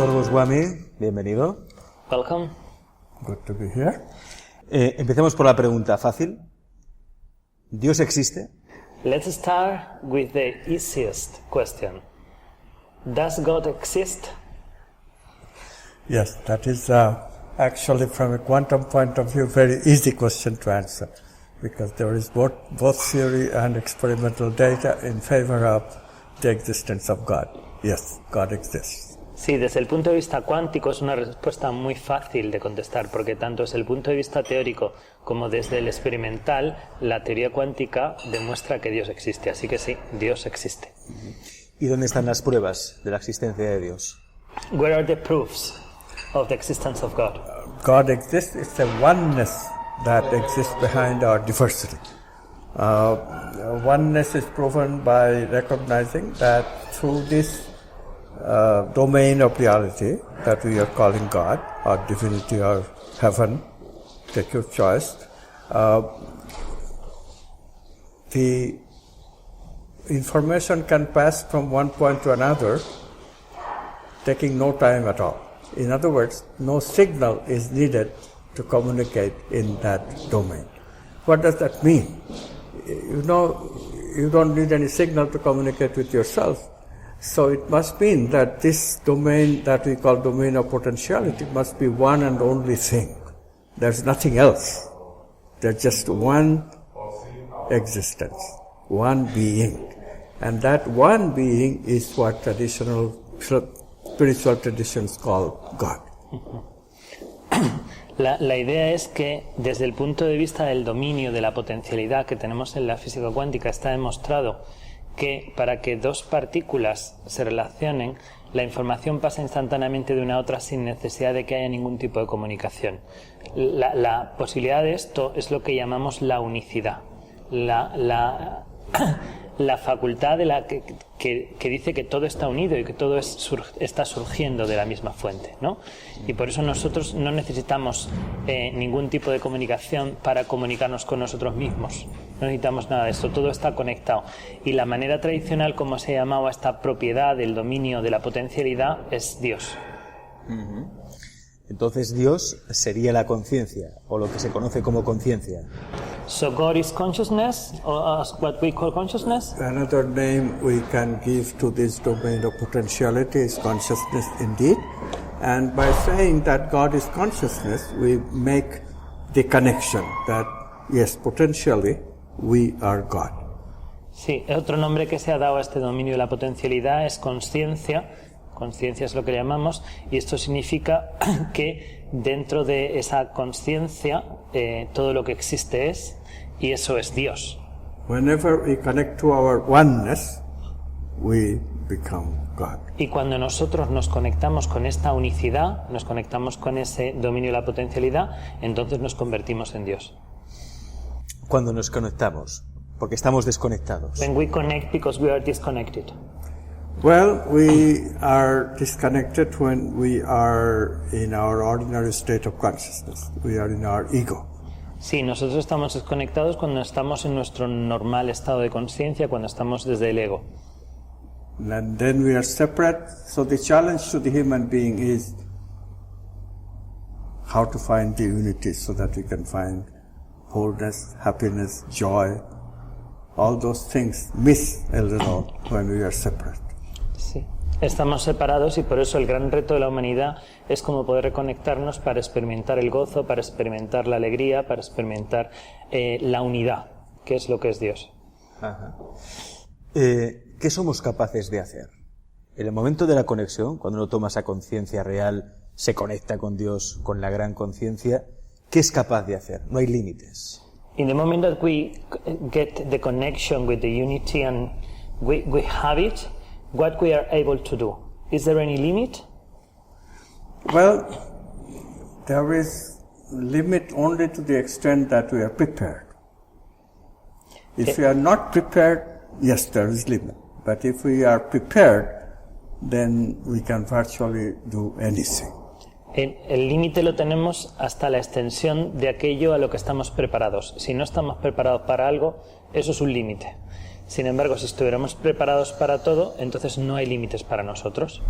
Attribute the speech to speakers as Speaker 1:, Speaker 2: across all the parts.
Speaker 1: Dr. Goswami, bienvenido.
Speaker 2: Welcome.
Speaker 3: Good to be here.
Speaker 1: Empecemos por la pregunta fácil. ¿Dios existe?
Speaker 2: Let's start with the easiest question. Does God exist?
Speaker 3: Yes, that is actually from a quantum point of view very easy question to answer, because there is both theory and experimental data in favor of the existence of God. Yes, God exists.
Speaker 2: Sí, desde el punto de vista cuántico es una respuesta muy fácil de contestar, porque tanto desde el punto de vista teórico como desde el experimental, la teoría cuántica demuestra que Dios existe. Así que sí, Dios existe.
Speaker 1: ¿Y dónde están las pruebas de la existencia de Dios?
Speaker 2: Where are the proofs of the existence of God?
Speaker 3: God exists. It's a oneness that exists behind our diversity. Oneness is proven by recognizing that through this domain of reality that we are calling God, or divinity, or heaven, take your choice, the information can pass from one point to another, taking no time at all. In other words, no signal is needed to communicate in that domain. What does that mean? You know, you don't need any signal to communicate with yourself. So it must mean that this domain that we call domain of potentiality must be one and only thing. There's nothing else. There's just one existence, one being. And that one being is what traditional spiritual traditions call God.
Speaker 2: La idea es que desde el punto de vista del dominio de la potencialidad que tenemos en la física cuántica está demostrado que para que dos partículas se relacionen, la información pasa instantáneamente de una a otra sin necesidad de que haya ningún tipo de comunicación. La posibilidad de esto es lo que llamamos la unicidad. La facultad de la que dice que todo está unido y que todo está surgiendo de la misma fuente, ¿no? Y por eso nosotros no necesitamos ningún tipo de comunicación para comunicarnos con nosotros mismos. No necesitamos nada de esto, todo está conectado. Y la manera tradicional como se llamaba esta propiedad del dominio de la potencialidad es Dios.
Speaker 1: Entonces Dios sería la conciencia, o lo que se conoce como conciencia.
Speaker 2: So God is consciousness, or what we call consciousness.
Speaker 3: Another name we can give to this domain of potentiality is consciousness indeed. And by saying that God is consciousness, we make the connection that, yes, potentially, we are God.
Speaker 2: Sí, otro nombre que se ha dado a este dominio de la potencialidad es conciencia. Conciencia es lo que llamamos, y esto significa que dentro de esa conciencia todo lo que existe es, y eso es Dios.
Speaker 3: Whenever we connect to our oneness, we become God.
Speaker 2: Y cuando nosotros nos conectamos con esta unicidad, nos conectamos con ese dominio de la potencialidad, entonces nos convertimos en Dios.
Speaker 1: Cuando nos conectamos, porque estamos desconectados.
Speaker 2: When we connect because we are disconnected.
Speaker 3: Well, we are disconnected when we are in our ordinary state of consciousness. We are in our ego.
Speaker 2: Sí, nosotros estamos desconectados cuando estamos en nuestro normal estado de conciencia, cuando estamos desde el ego.
Speaker 3: And then we are separate. So the challenge to the human being is how to find the unity so that we can find wholeness, happiness, joy. All those things miss a little when we are separate.
Speaker 2: Sí, estamos separados y por eso el gran reto de la humanidad es cómo poder reconectarnos para experimentar el gozo, para experimentar la alegría, para experimentar la unidad, que es lo que es Dios.
Speaker 1: Ajá. ¿Qué somos capaces de hacer? En el momento de la conexión, cuando uno toma esa conciencia real, se conecta con Dios, con la gran conciencia, ¿qué es capaz de hacer? No hay límites.
Speaker 2: In the moment that we get the connection with the unity and we have it, what we are able to do. Is there any limit?
Speaker 3: Well, there is limit only to the extent that we are prepared. If we are not prepared, yes, there is limit. But if we are prepared, then we can virtually do anything.
Speaker 2: El límite lo tenemos hasta la extensión de aquello a lo que estamos preparados. Si no estamos preparados para algo, eso es un límite. Sin embargo, si estuviéramos preparados para todo, entonces no hay límites para nosotros.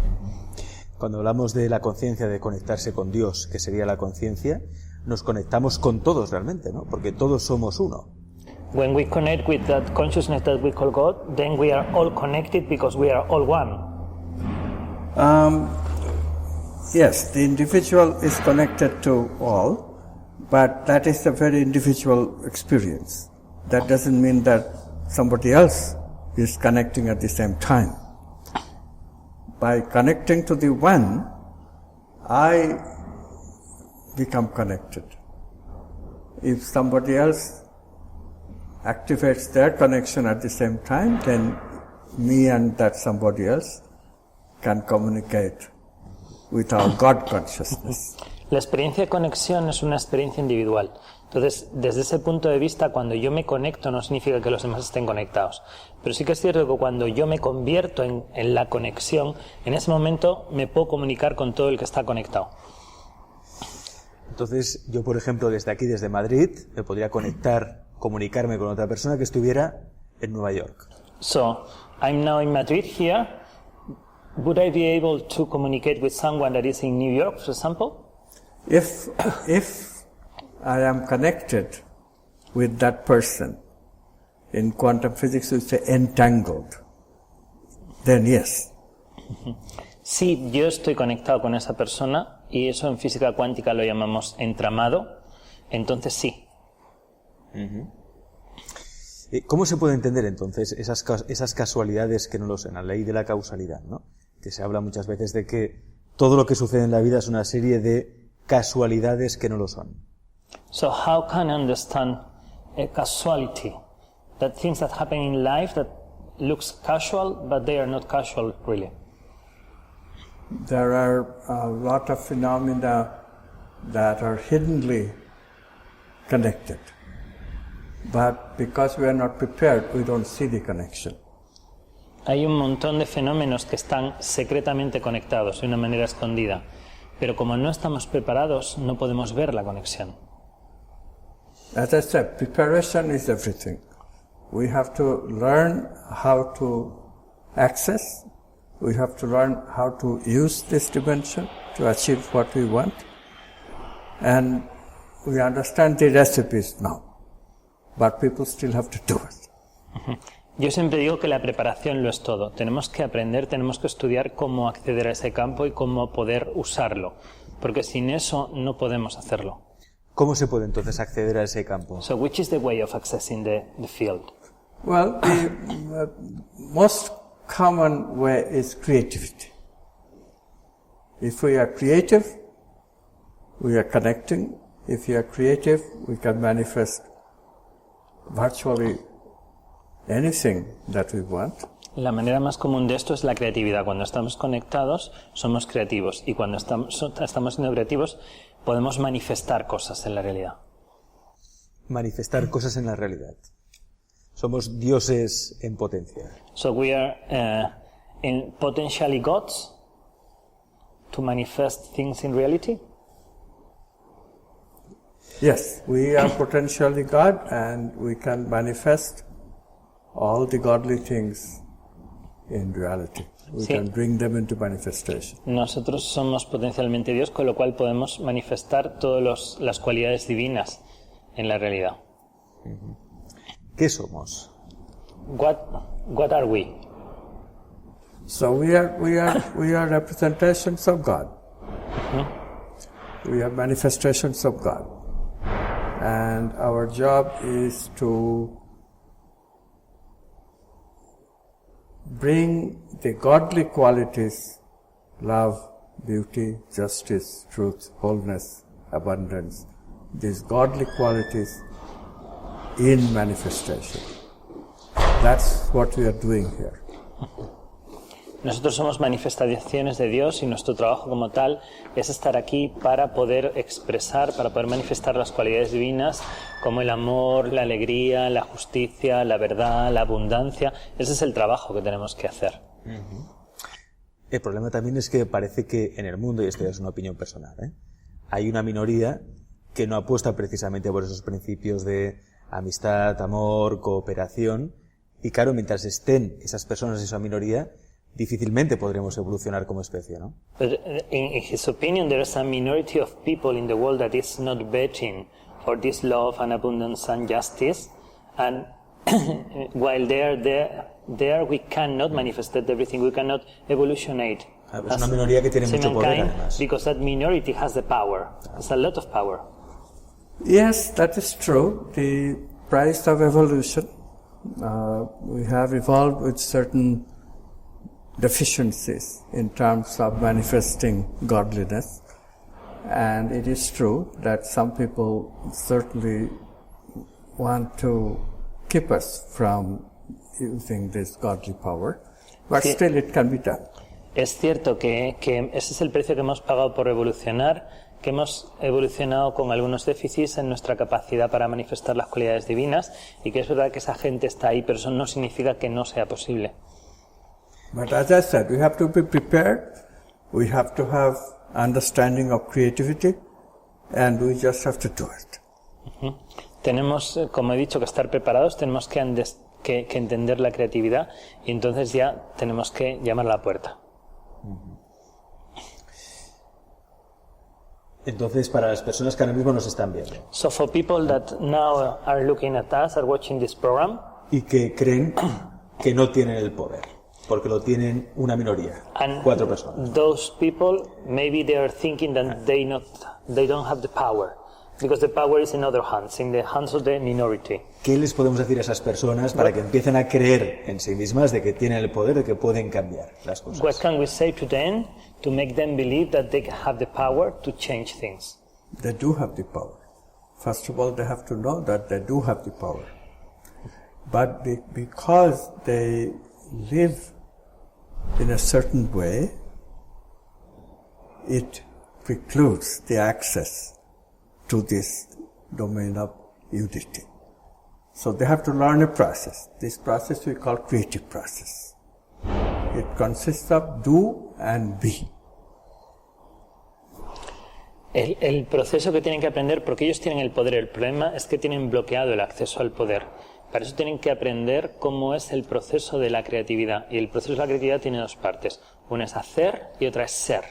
Speaker 1: Cuando hablamos de la conciencia, de conectarse con Dios, que sería la conciencia, nos conectamos con todos realmente, ¿no? Porque todos somos uno.
Speaker 2: When we connect with that consciousness that we call God, then we are all connected because we are all one.
Speaker 3: Yes, the individual is connected to all, but that is a very individual experience. That doesn't mean that somebody else is connecting at the same time. By connecting to the one, I become connected. If somebody else activates their connection at the same time, then me and that somebody else can communicate with our God consciousness.
Speaker 2: La experiencia de conexión es una experiencia individual. Entonces, desde ese punto de vista, cuando yo me conecto no significa que los demás estén conectados. Pero sí que es cierto que cuando yo me convierto en la conexión, en ese momento me puedo comunicar con todo el que está conectado.
Speaker 1: Entonces, yo, por ejemplo, desde aquí, desde Madrid, me podría comunicarme con otra persona que estuviera en Nueva York.
Speaker 2: So, I'm now in Madrid here. Would I be able to communicate with someone that is in New York, for example?
Speaker 3: If I am connected with that person, in quantum physics we say entangled, then yes.
Speaker 2: Si yo estoy conectado con esa persona, y eso en física cuántica lo llamamos entramado, entonces sí.
Speaker 1: ¿Cómo se puede entender entonces esas casualidades que no lo son? La ley de la causalidad, ¿no? Que se habla muchas veces de que todo lo que sucede en la vida es una serie de casualidades que no lo son.
Speaker 2: So how can I understand a causality? That things that happen in life that looks casual, but they are not casual really.
Speaker 3: There are a lot of phenomena that are hiddenly connected. But because we are not prepared, we don't see the connection.
Speaker 2: Hay un montón de fenómenos que están secretamente conectados de una manera escondida, pero como no estamos preparados, no podemos ver la conexión.
Speaker 3: As I said, preparation is everything. We have to learn how to access, we have to learn how to use this dimension to achieve what we want, and we understand the recipes now, but people still have to do it.
Speaker 2: Yo siempre digo que la preparación lo es todo. Tenemos que aprender, tenemos que estudiar cómo acceder a ese campo y cómo poder usarlo, porque sin eso no podemos hacerlo.
Speaker 1: ¿Cómo se puede entonces acceder a ese campo?
Speaker 2: So which is the way of accessing the field?
Speaker 3: Well, the most common way is creativity. If we are creative, we are connecting. If we are creative, we can manifest virtually anything that we want.
Speaker 2: La manera más común de esto es la creatividad. Cuando estamos conectados, somos creativos. Y cuando estamos siendo creativos, podemos manifestar cosas en la realidad.
Speaker 1: Manifestar cosas en la realidad. Somos dioses en potencia.
Speaker 2: So we are potentially gods to manifest things in reality.
Speaker 3: Yes, we are potentially God and we can manifest all the godly things in reality. We
Speaker 2: Sí.
Speaker 3: can bring them into manifestation.
Speaker 2: Nosotros somos potencialmente Dios, con lo cual podemos manifestar todas las cualidades divinas en la realidad.
Speaker 1: ¿Qué somos?
Speaker 2: What are we?
Speaker 3: So we are representations of God. We are manifestations of God. And our job is to bring the godly qualities, love, beauty, justice, truth, wholeness, abundance, these godly qualities in manifestation. That's what we are doing here.
Speaker 2: Nosotros somos manifestaciones de Dios y nuestro trabajo como tal es estar aquí para poder expresar, para poder manifestar las cualidades divinas como el amor, la alegría, la justicia, la verdad, la abundancia. Ese es el trabajo que tenemos que hacer.
Speaker 1: El problema también es que parece que en el mundo, y esto ya es una opinión personal, hay una minoría que no apuesta precisamente por esos principios de amistad, amor, cooperación, y claro, mientras estén esas personas, esa minoría, difícilmente podremos evolucionar como especie, ¿no?
Speaker 2: But in his opinion, there is a minority of people in the world that is not betting for this love and abundance and justice, and while they are there we cannot manifest everything, we cannot evolutionate.
Speaker 1: Es una minoría que tiene mucho poder, además.
Speaker 2: Because that minority has the power, has a lot of power.
Speaker 3: Yes, that is true. The price of evolution, we have evolved with certain deficiencies in terms of manifesting godliness, and it is true that some people certainly want to keep us from using this godly power, but
Speaker 2: Sí.
Speaker 3: still it can be done.
Speaker 2: Es cierto que ese es el precio que hemos pagado por evolucionar, que hemos evolucionado con algunos déficits en nuestra capacidad para manifestar las cualidades divinas, y que es verdad que esa gente está ahí, pero eso no significa que no sea posible.
Speaker 3: But as I said, we have to be prepared, we have to have understanding of creativity, and we just have to do it.
Speaker 2: Tenemos, como he dicho, que estar preparados, tenemos que entender la creatividad, y entonces ya tenemos que llamar a la puerta.
Speaker 1: Entonces, para las personas que ahora mismo nos están viendo
Speaker 2: So for people that now are looking at us, are watching this program,
Speaker 1: y que creen que no tienen el poder, porque lo tienen una minoría,
Speaker 2: and
Speaker 1: 4 personas.
Speaker 2: those people, maybe they are thinking that they don't have the power, because the power is in other hands, in the hands of the minority.
Speaker 1: ¿Qué les podemos decir a esas personas para que empiecen a creer en sí mismas de que tienen el poder, de que pueden cambiar las
Speaker 2: What
Speaker 1: cosas?
Speaker 2: can we say to them to make them believe that they have the power to change things?
Speaker 3: They do have the power. First of all, they have to know that they do have the power. But because they live in a certain way, it precludes the access to this domain of unity. So they have to learn a process. This process we call creative process. It consists of do and be.
Speaker 2: El proceso que tienen que aprender, porque ellos tienen el poder, el problema es que tienen bloqueado el acceso al poder. Para eso tienen que aprender cómo es el proceso de la creatividad. Y el proceso de la creatividad tiene 2 partes. Una es hacer y otra es ser.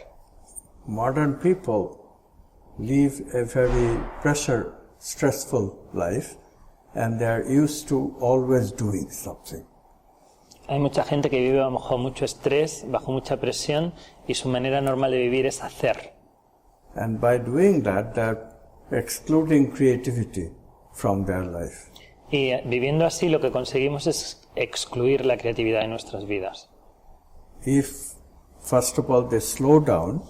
Speaker 3: Modern people live a very stressful life, and they are used to always doing something.
Speaker 2: Hay mucha gente que vive bajo mucho estrés, bajo mucha presión, y su manera normal de vivir es hacer.
Speaker 3: And by doing that, they're excluding creativity from their life.
Speaker 2: Y viviendo así lo que conseguimos es excluir la creatividad de nuestras vidas.
Speaker 3: If, first of all, they slow down,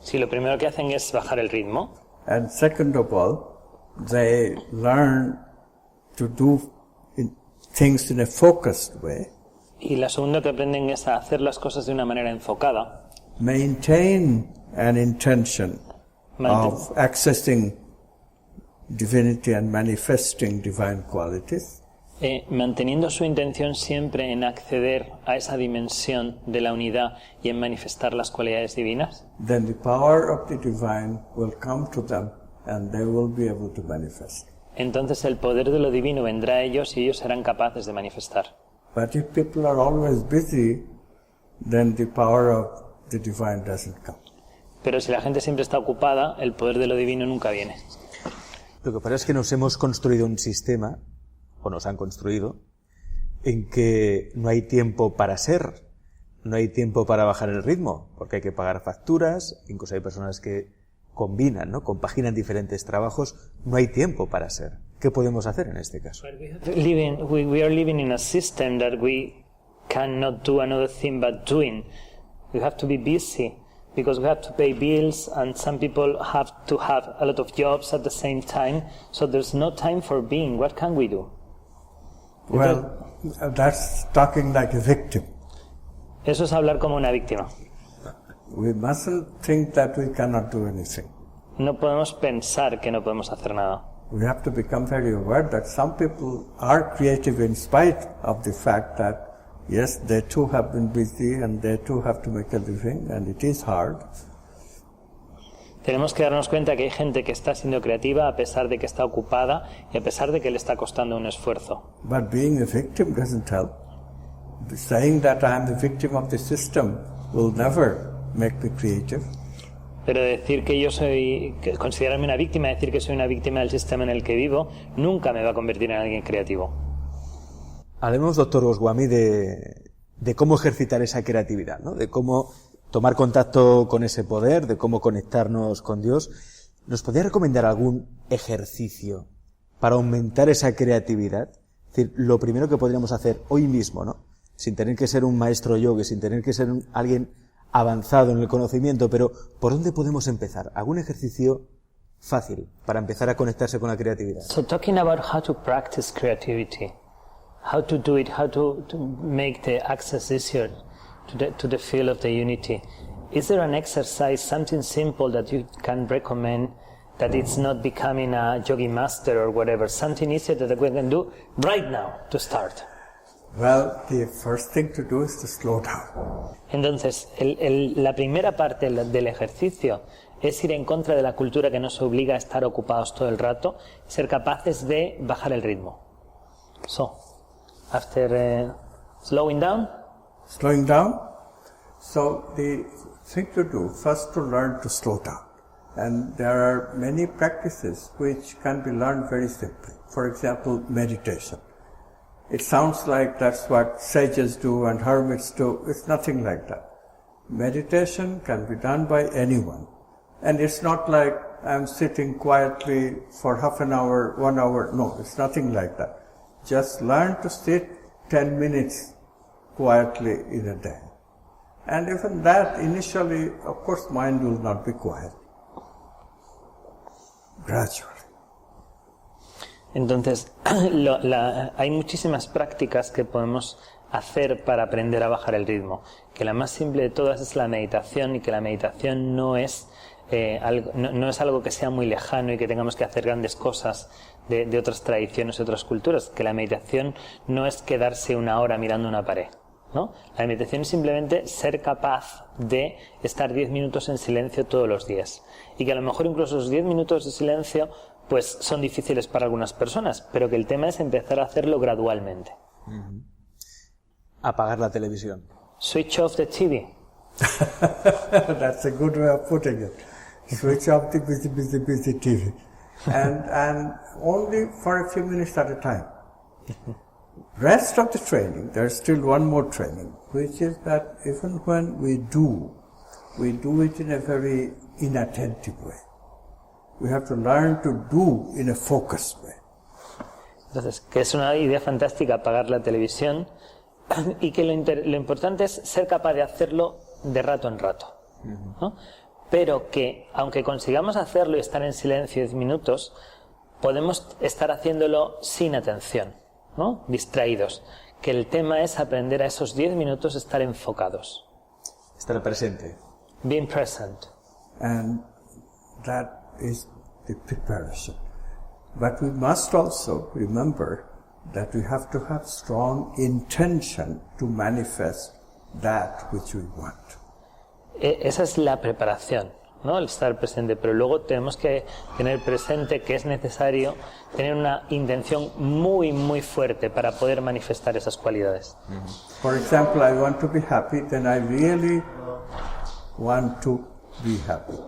Speaker 2: Si lo primero que hacen es bajar el ritmo,
Speaker 3: and second of all, they learn to do things in a focused way,
Speaker 2: y la segunda que aprenden es a hacer las cosas de una manera enfocada,
Speaker 3: maintain an intention of accessing divinity and manifesting divine qualities,
Speaker 2: manteniendo su intención siempre en acceder a esa dimensión de la unidad y en manifestar las cualidades divinas,
Speaker 3: then the power of the divine will come to them and they will be able to manifest.
Speaker 2: entonces el poder de lo divino vendrá a ellos y ellos serán capaces de manifestar.
Speaker 3: But if people are always busy, then the power of the divine doesn't come.
Speaker 2: Pero si la gente siempre está ocupada, el poder de lo divino nunca viene.
Speaker 1: Lo que pasa es que nos hemos construido un sistema, o nos han construido, en que no hay tiempo para ser, no hay tiempo para bajar el ritmo, porque hay que pagar facturas, incluso hay personas que combinan, ¿no? Compaginan diferentes trabajos, no hay tiempo para ser. ¿Qué podemos hacer en este caso?
Speaker 2: We are living in a system that we cannot do another thing but doing. We have to be busy because we have to pay bills, and some people have to have a lot of jobs at the same time, so there's no time for being. What can we do?
Speaker 3: Well, that's talking like a victim.
Speaker 2: Eso es hablar como una víctima.
Speaker 3: We mustn't think that we cannot do anything.
Speaker 2: No podemos pensar que no podemos hacer nada.
Speaker 3: We have to become very aware that some people are creative in spite of the fact that, yes, they too have been busy and they too have to make a living, and it is hard.
Speaker 2: Tenemos que darnos cuenta que hay gente que está siendo creativa a pesar de que está ocupada y a pesar de que le está costando un esfuerzo.
Speaker 3: But being a victim doesn't help. saying that I am the victim of the system will never make me creative.
Speaker 2: Pero decir que yo soy, que considerarme una víctima, decir que soy una víctima del sistema en el que vivo, nunca me va a convertir en alguien creativo.
Speaker 1: Hablemos, doctor Goswami, de cómo ejercitar esa creatividad, ¿no? De cómo tomar contacto con ese poder, de cómo conectarnos con Dios. ¿Nos podría recomendar algún ejercicio para aumentar esa creatividad? Es decir, lo primero que podríamos hacer hoy mismo, ¿no? Sin tener que ser un maestro yogi, sin tener que ser alguien avanzado en el conocimiento, pero ¿por dónde podemos empezar? ¿Algún ejercicio fácil para empezar a conectarse con la creatividad?
Speaker 2: So talking about how to practice creativity, how to do it, how to make the access easier to the field of the unity. Is there an exercise, something simple that you can recommend that it's not becoming a yogi master or whatever, something easier that we can do right now to start?
Speaker 3: Well, the first thing to do is to slow down.
Speaker 2: Entonces, la primera parte del ejercicio es ir en contra de la cultura que nos obliga a estar ocupados todo el rato, ser capaces de bajar el ritmo. So, after slowing down.
Speaker 3: So the thing to do, first to learn to slow down. And there are many practices which can be learned very simply. For example, meditation. It sounds like that's what sages do and hermits do. It's nothing like that. Meditation can be done by anyone. And it's not like I'm sitting quietly for half an hour, 1 hour. No, it's nothing like that. Just learn to sit 10 minutes quietly in a day. And even that, initially, of course, mind will not be quiet. Gradually.
Speaker 2: Entonces, hay muchísimas prácticas que podemos hacer para aprender a bajar el ritmo. Que la más simple de todas es la meditación, y que la meditación no es algo que sea muy lejano y que tengamos que hacer grandes cosas de otras tradiciones y otras culturas. Que la meditación no es quedarse 1 hora mirando una pared, ¿no? La meditación es simplemente ser capaz de estar 10 minutos en silencio todos los días. Y que a lo mejor incluso esos 10 minutos de silencio pues son difíciles para algunas personas, pero que el tema es empezar a hacerlo gradualmente.
Speaker 1: Apagar la televisión.
Speaker 2: Switch off the TV.
Speaker 3: That's a good way of putting it. Switch off the busy TV. And only for a few minutes at a time. Rest of the training, there's still one more training, which is that even when we do it in a very inattentive way. We have to learn to do in a focused way.
Speaker 2: Entonces, que es una idea fantástica apagar la televisión y que lo importante es ser capaz de hacerlo de rato en rato, ¿no? Pero que, aunque consigamos hacerlo y estar en silencio 10 minutos, podemos estar haciéndolo sin atención, ¿no? Distraídos. Que el tema es aprender a esos 10 minutos estar enfocados.
Speaker 1: Estar presente.
Speaker 2: Being present.
Speaker 3: And that is the preparation. But we must also remember that we have to have strong intention to manifest that which we want.
Speaker 2: Esa es la preparación, ¿no? El estar presente, pero luego tenemos que tener presente que es necesario tener una intención muy, muy fuerte para poder manifestar esas cualidades.
Speaker 3: For example, I want to be happy, then I really want to be happy.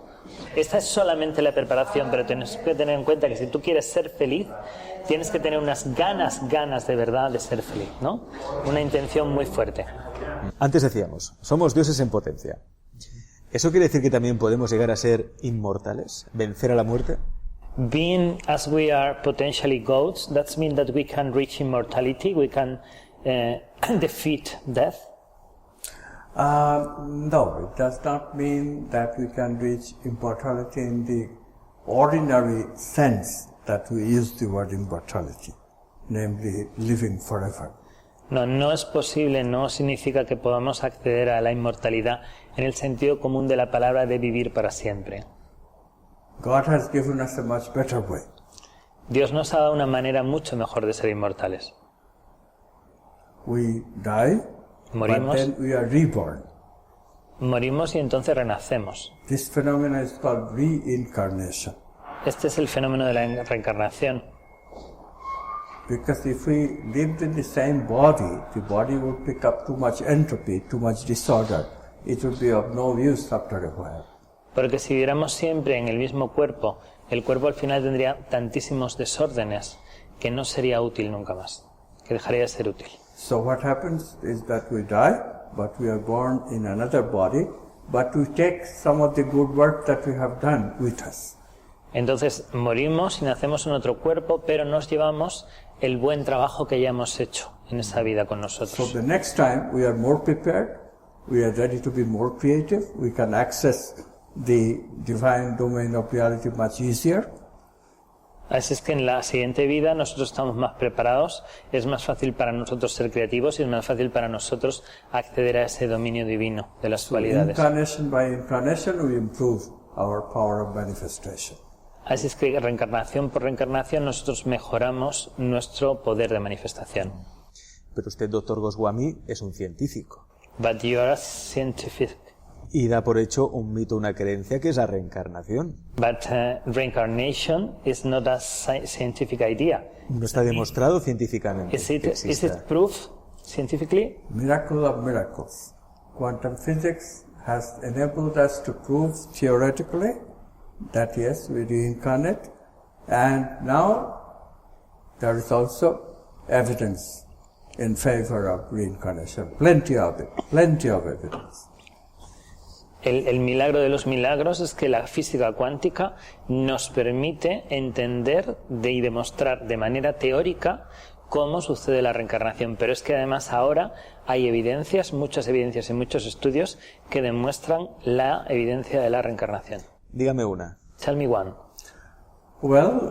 Speaker 2: Esta es solamente la preparación, pero tienes que tener en cuenta que si tú quieres ser feliz, tienes que tener unas ganas de verdad de ser feliz, ¿no? Una intención muy fuerte.
Speaker 1: Antes decíamos, somos dioses en potencia. ¿Eso quiere decir que también podemos llegar a ser inmortales? ¿Vencer a la muerte?
Speaker 2: Being as we are potentially gods, that means that we can reach immortality, we can defeat death.
Speaker 3: No, it does not mean that we can reach immortality in the ordinary sense that we use the word immortality, namely living forever.
Speaker 2: No es posible, no significa que podamos acceder a la inmortalidad en el sentido común de la palabra de vivir para siempre.
Speaker 3: God has given us a much better way.
Speaker 2: Dios nos ha dado una manera mucho mejor de ser inmortales.
Speaker 3: We die,
Speaker 2: Morimos.
Speaker 3: but then we are reborn.
Speaker 2: Morimos y entonces renacemos.
Speaker 3: This phenomenon is called reincarnation.
Speaker 2: Este es el fenómeno de la reencarnación.
Speaker 3: Because if we lived in the same body, the body would pick up too much entropy, too much disorder. It would be of no use after a while.
Speaker 2: Porque si viviéramos siempre en el mismo cuerpo, el cuerpo al final tendría tantísimos desórdenes que no sería útil nunca más, que dejaría de ser útil.
Speaker 3: So what happens is that we die, but we are born in another body, but we take some of the good work that we have done with us.
Speaker 2: Entonces morimos y nacemos en otro cuerpo, pero nos llevamos el buen trabajo que ya hemos hecho en esa vida con
Speaker 3: So
Speaker 2: nosotros.
Speaker 3: the next time we are more prepared, we are ready to be more creative, we can access the divine domain of reality much easier.
Speaker 2: Así es que en la siguiente vida nosotros estamos más preparados, es más fácil para nosotros ser creativos y es más fácil para nosotros acceder a ese dominio divino de las cualidades.
Speaker 3: Incarnation by incarnation, we improve our power of manifestation.
Speaker 2: Así es que reencarnación por reencarnación nosotros mejoramos nuestro poder de manifestación.
Speaker 1: Pero usted, doctor Goswami, es un científico.
Speaker 2: But you are a scientific.
Speaker 1: Y da por hecho un mito, una creencia, que es la reencarnación.
Speaker 2: But reincarnation is not a scientific idea.
Speaker 1: No está demostrado científicamente
Speaker 2: Is
Speaker 1: que
Speaker 2: it
Speaker 1: exista.
Speaker 2: proof scientifically?
Speaker 3: Miracle of miracles. Quantum physics has enabled us to prove theoretically that yes, we reincarnate, and now there is also evidence in favor of reincarnation. Plenty of it, plenty of evidence.
Speaker 2: El milagro de los milagros es que la física cuántica nos permite entender y demostrar de manera teórica cómo sucede la reencarnación. Pero es que además ahora hay evidencias, muchas evidencias y muchos estudios que demuestran la evidencia de la reencarnación.
Speaker 1: Dígame una.
Speaker 2: Tell me one.
Speaker 3: Well,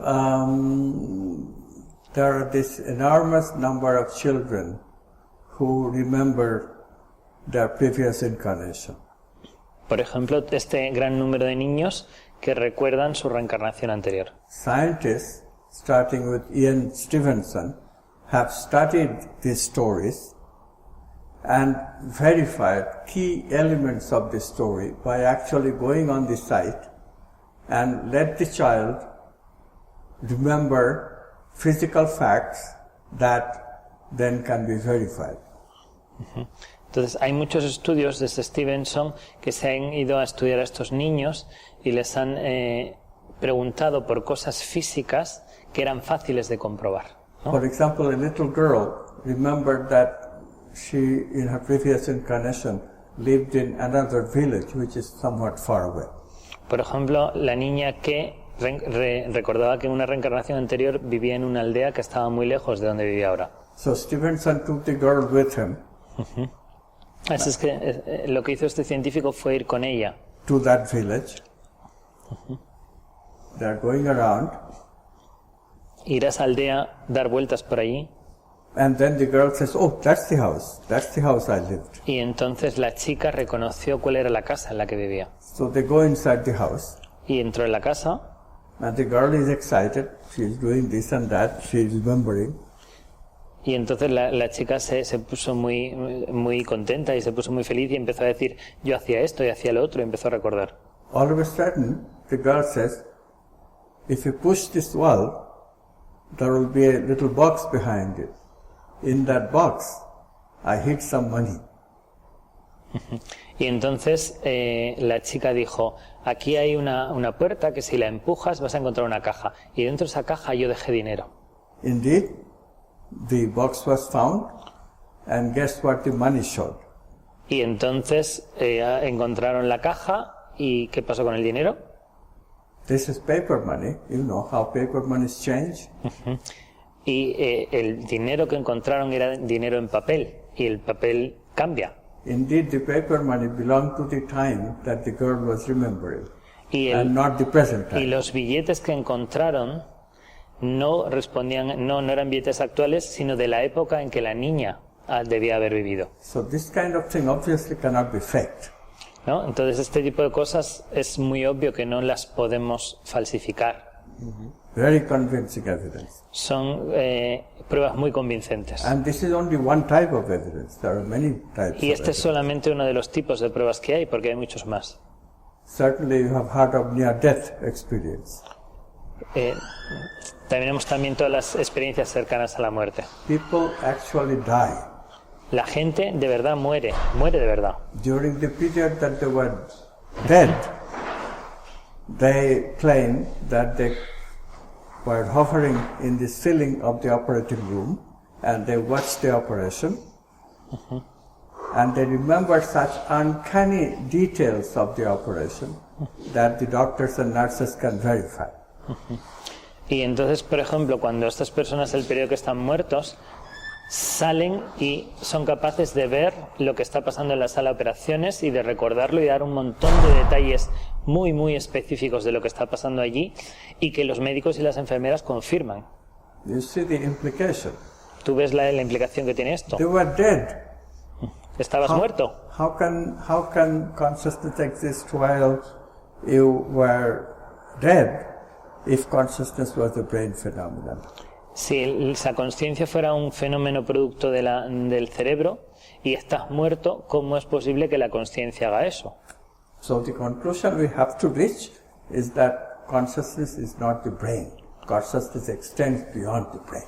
Speaker 3: there are this enormous number of children who remember their previous incarnation.
Speaker 2: Por ejemplo, este gran número de niños que recuerdan su reencarnación anterior.
Speaker 3: Scientists, starting with Ian Stevenson, have studied these stories and verified key elements of the story by actually going on the site and let the child remember physical facts that then can be verified.
Speaker 2: Entonces, hay muchos estudios desde Stevenson que se han ido a estudiar a estos niños y les han preguntado por cosas físicas que eran fáciles de comprobar, ¿no?
Speaker 3: For example, a little girl remembered that she, in her previous incarnation, lived in another village which is somewhat far away.
Speaker 2: Por ejemplo, la niña que recordaba que en una reencarnación anterior vivía en una aldea que estaba muy lejos de donde vivía ahora.
Speaker 3: So Stevenson took the girl with him
Speaker 2: Así es que lo que hizo este científico fue ir con ella
Speaker 3: to that village. They're going around,
Speaker 2: ir a esa aldea, dar vueltas por allí,
Speaker 3: and then the girl says, "Oh, that's the house I lived."
Speaker 2: y entonces la chica reconoció cuál era la casa en la que vivía.
Speaker 3: So they go inside the house,
Speaker 2: Y entró en la casa,
Speaker 3: and the girl is excited. She's doing this and that. She's remembering.
Speaker 2: y entonces la chica se puso muy contenta y se puso muy feliz y empezó a decir, yo hacía esto y hacía lo otro, y empezó a recordar.
Speaker 3: All of a sudden, the girl says, "If you push this wall, there will be a little box behind it. In that box, I hid some money."
Speaker 2: Y entonces la chica dijo, aquí hay una puerta que si la empujas vas a encontrar una caja, y dentro de esa caja yo dejé dinero.
Speaker 3: Indeed, the box was found, and guess what the money showed?
Speaker 2: Y entonces encontraron la caja, y ¿qué pasó con el dinero?
Speaker 3: This is paper money. You know how paper monies change.
Speaker 2: Y el dinero que encontraron era dinero en papel, y el papel cambia.
Speaker 3: Indeed, the paper money belonged to the time that the girl was remembering,
Speaker 2: Y,
Speaker 3: and not the present
Speaker 2: y
Speaker 3: time.
Speaker 2: los billetes que encontraron no respondían, no eran billetes actuales, sino de la época en que la niña debía haber vivido,
Speaker 3: So this kind of thing obviously cannot be faked.
Speaker 2: ¿no? Entonces este tipo de cosas es muy obvio que no las podemos falsificar.
Speaker 3: Very convincing evidence.
Speaker 2: Son pruebas muy convincentes.
Speaker 3: And this is only one type of evidence. There are many types
Speaker 2: Y
Speaker 3: of
Speaker 2: este es
Speaker 3: evidence.
Speaker 2: solamente uno de los tipos de pruebas que hay, porque hay muchos más.
Speaker 3: Certainly you have heard of near-death experience.
Speaker 2: tenemos también todas las experiencias cercanas a la muerte.
Speaker 3: People actually die.
Speaker 2: La gente de verdad muere de verdad.
Speaker 3: During the period that they were dead, they claim that they were hovering in the ceiling of the operating room and they watched the operation. And they remember such uncanny details of the operation that the doctors and nurses can verify.
Speaker 2: Y entonces, por ejemplo, cuando estas personas del periodo que están muertos salen y son capaces de ver lo que está pasando en la sala de operaciones y de recordarlo y dar un montón de detalles muy, muy específicos de lo que está pasando allí y que los médicos y las enfermeras confirman.
Speaker 3: You see the implication.
Speaker 2: ¿Tú ves la implicación que tiene esto?
Speaker 3: They were dead.
Speaker 2: ¿Estabas muerto?
Speaker 3: How can consciousness exist while you were dead if consciousness was a brain phenomenon?
Speaker 2: Si esa conciencia fuera un fenómeno producto del cerebro y estás muerto, ¿cómo es posible que la conciencia haga eso?
Speaker 3: So the conclusion we have to reach is that consciousness is not the brain. Consciousness extends beyond the brain.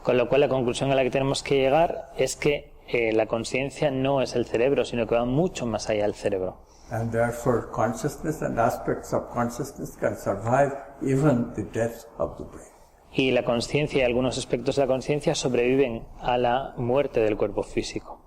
Speaker 2: Con lo cual la conclusión a la que tenemos que llegar es que la conciencia no es el cerebro, sino que va mucho más allá del cerebro.
Speaker 3: And therefore consciousness and aspects of consciousness can survive even the death of the brain.
Speaker 2: Y la conciencia y algunos aspectos de la conciencia sobreviven a la muerte del cuerpo físico.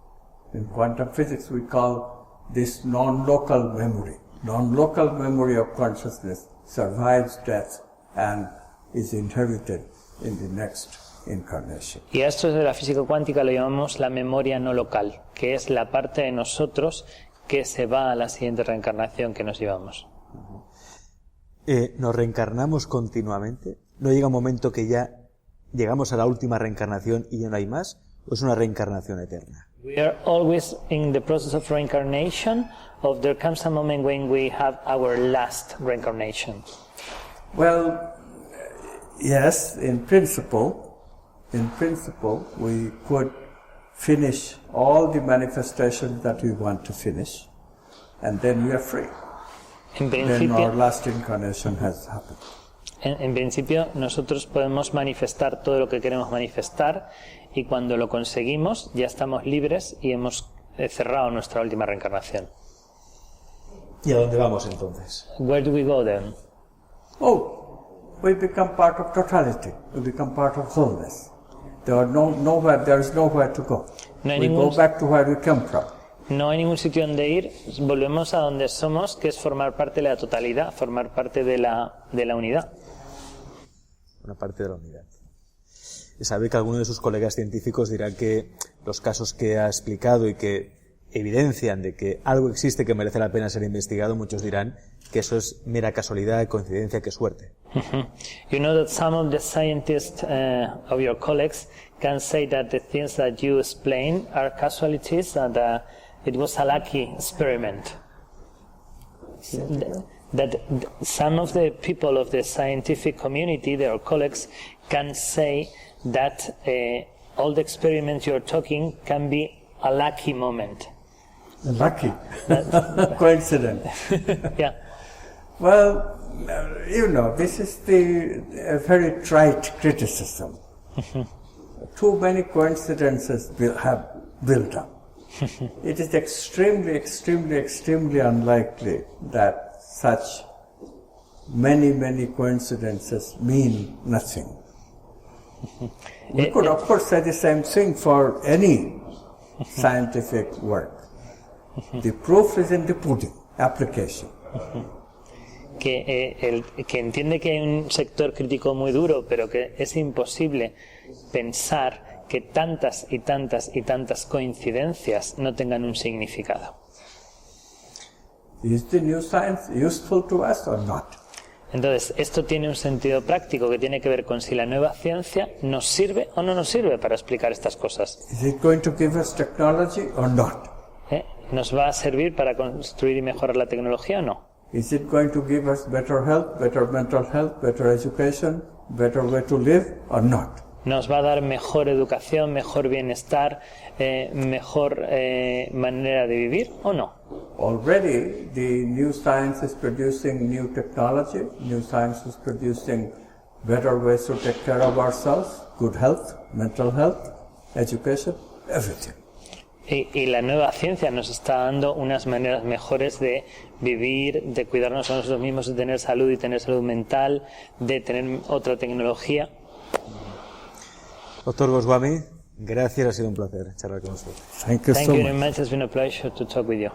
Speaker 3: In quantum physics we call this non-local memory. Non-local memory of consciousness survives death and is inherited in the next incarnation.
Speaker 2: Y a esto de la física cuántica lo llamamos la memoria no local, que es la parte de nosotros que se va a la siguiente reencarnación que nos llevamos.
Speaker 1: ¿Nos reencarnamos continuamente? ¿No llega un momento que ya llegamos a la última reencarnación y ya no hay más? ¿O es una reencarnación eterna?
Speaker 2: We are always in the process of reincarnation, or there comes a moment when we have our last reincarnation.
Speaker 3: Well, yes, in principle we could finish all the manifestations that we want to finish and then we are free. Then our last incarnation has happened.
Speaker 2: En principio, nosotros podemos manifestar todo lo que queremos manifestar y cuando lo conseguimos ya estamos libres y hemos cerrado nuestra última reencarnación.
Speaker 1: ¿Y a dónde vamos entonces?
Speaker 2: Where do we go then?
Speaker 3: Oh, we become part of totality. We become part of wholeness. There is nowhere to go. We go back to where we came from.
Speaker 2: No hay ningún sitio donde ir, volvemos a donde somos, que es formar parte de la totalidad, formar parte de la unidad.
Speaker 1: Una parte de la unidad. Sabe que algunos de sus colegas científicos dirán que los casos que ha explicado y que evidencian de que algo existe que merece la pena ser investigado, muchos dirán que eso es mera casualidad, coincidencia, que suerte.
Speaker 2: You know that some of the scientists of your colleagues can say that the things that you explain are casualties and it was a lucky experiment. That some of the people of the scientific community, their colleagues, can say that all the experiments you're talking can be a lucky moment.
Speaker 3: Lucky coincidence.
Speaker 2: Yeah.
Speaker 3: Well, this is a very trite criticism. Too many coincidences have built up. It is extremely, extremely, extremely unlikely that such many coincidences mean nothing. We could, of course, say the same thing for any scientific work. The proof is in the pudding, application.
Speaker 2: Que entiende que hay un sector crítico muy duro, pero que es imposible pensar que tantas y tantas y tantas coincidencias no tengan un significado.
Speaker 3: Is the new science useful to us or not?
Speaker 2: Entonces, esto tiene un sentido práctico que tiene que ver con si la nueva ciencia nos sirve o no nos sirve para explicar estas cosas.
Speaker 3: Is it going to give us technology or not?
Speaker 2: ¿Nos va a servir para construir y mejorar la tecnología o no?
Speaker 3: Is it going to give us better health, better mental health, better education, better way to live or not?
Speaker 2: ¿Nos va a dar mejor educación, mejor bienestar, mejor manera de vivir o no?
Speaker 3: Already the new science is producing new technology, new science is producing better ways to take care of ourselves, good health, mental health, education, everything.
Speaker 2: Y la nueva ciencia nos está dando unas maneras mejores de vivir, de cuidarnos a nosotros mismos, de tener salud y tener salud mental, de tener otra tecnología.
Speaker 1: Doctor Goswami, gracias, ha sido un placer charlar con usted.
Speaker 3: Thank you
Speaker 2: Thank
Speaker 3: so
Speaker 2: you
Speaker 3: much.
Speaker 2: very much. It's been a pleasure to talk with you.